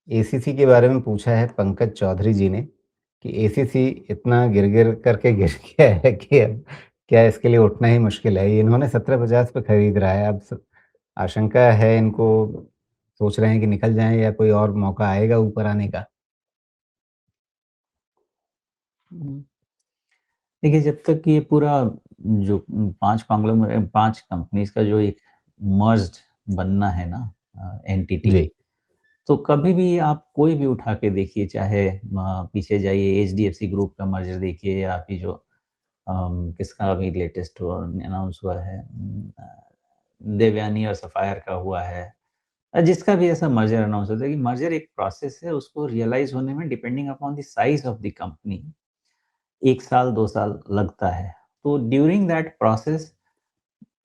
ACC के बारे में पूछा है पंकज चौधरी जी ने कि एसीसी इतना गिर-गिर करके गिर गया है कि अब क्या इसके लिए उठना ही मुश्किल है। इन्होंने 1750 पे खरीद रहा है। अब स आशंका है इनको, सोच रहे हैं कि निकल जाएँ या कोई और मौका आएगा ऊपर आने का? हुँ। देखिए, जब तक ये पूरा जो 5 कंपनीज़ का जो एक मर्ज्ड बनना है ना एंटिटी, जी, तो कभी भी आप कोई भी उठा के देखिए, चाहे पीछे जाइए एचडीएफसी ग्रुप का मर्जर देखिए या अभी जो किसका अभी लेटेस्ट अनाउंस हुआ है, देवयानी और सफ़ायर का हुआ है। जिसका भी ऐसा मर्जर अनाउंस होता है कि मर्जर एक प्रोसेस है, उसको रियलाइज़ होने में depending upon the size of the company 1 साल, 2 साल लगता है। तो ड्यूरिंग दैट प्रोसेस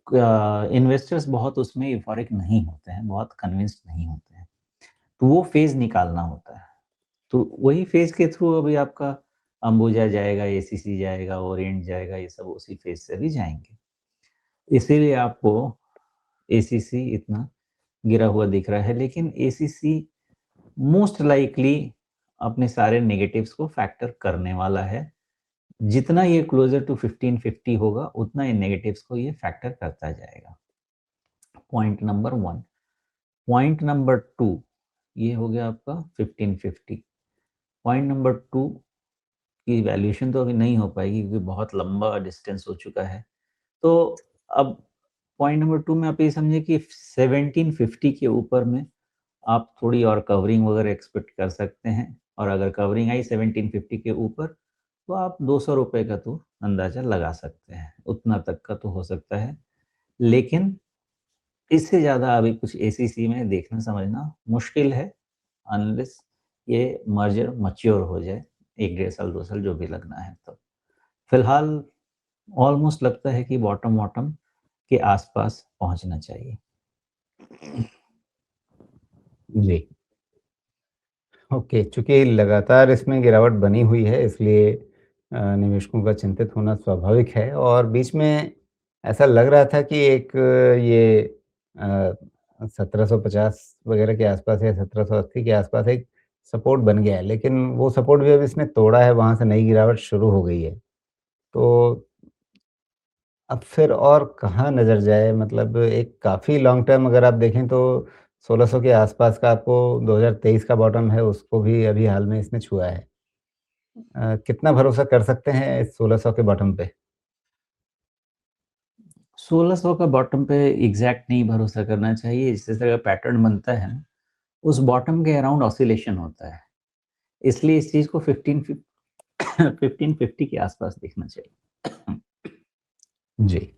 इन्वेस्टर्स बहुत उसमें यूफोरिक नहीं होते हैं, बहुत कन्विंस्ड नहीं होते हैं। तो वो फ़ेज़ निकालना होता है। तो वही फ़ेज़ के थ्रू अभी आपका अंबुजा जाएगा, एसीसी जाएगा, ओरिएंट जाएगा, ये सब उसी फ़ेज़ से भी जाएँगे। इसीलिए आपको एसीसी इतना गिरा हुआ दिख रहा है, लेकिन एसीसी मोस्ट लाइकली अपने सारे नेगेटिव्स को फैक्टर करने वाला है। जितना ये क्लोज़र टू 1550 होगा, उतना ये नेगेटिव्स को ये फैक्टर करता जाएगा। Point number 1। पॉइंट नंबर 2, ये हो गया आपका 1550। पॉइंट नंबर 2 की वैल्यूएशन तो अभी नहीं हो पाएगी क्योंकि बहुत लंबा डिस्टेंस हो चुका है। तो अब पॉइंट नंबर 2 में आप ये समझिए कि 1750 के ऊपर में आप थोड़ी और कवरिंग वगैरह एक्सपेक्ट कर सकते हैं, और अगर कवरिंग आई 1750 के ऊपर, तो आप ₹200 का तो अंदाज़ा लगा सकते हैं। उतना तक का तो हो सकता है। लेकिन इससे ज़्यादा अभी कुछ एसीसी में देखना समझना मुश्किल है, अनलेस ये मर्जर मैच्योर हो जाए, 1 डेढ़ साल 2 साल जो भी लगना है तो। फिलहाल ऑलमोस्ट लगता है कि बॉटम-वॉटम के आस-पास पहुँचना चाहिए। जी। ओके, चूँकि लगातार इसमें गिरावट बनी हुई है इसलिए निवेशकों का चिंतित होना स्वाभाविक है और बीच में ऐसा लग रहा था कि एक ये 1750 वगैरह के आसपास या 1780 के आसपास एक सपोर्ट बन गया है, लेकिन वो सपोर्ट भी अब इसने तोड़ा है, वहाँ से नई गिरावट शुरू हो गई है। तो अब फिर और कहाँ नज़र जाए? मतलब एक काफ़ी लॉन्ग टर्म अगर आप देखें तो 1600 के आसपास का आपको 2023 का बॉटम है, उसको भी अभी हाल में इसने छुआ है। कितना भरोसा कर सकते हैं इस 1600 के बॉटम पे? 1600 का बॉटम पे एग्ज़ैक्ट नहीं भरोसा करना चाहिए, जिस तरह का पैटर्न बनता है ना, उस बॉटम के अराउंड ऑसिलेशन होता है। इसलिए इस चीज़ को 1550 के आसपास देखना चाहिए। जी।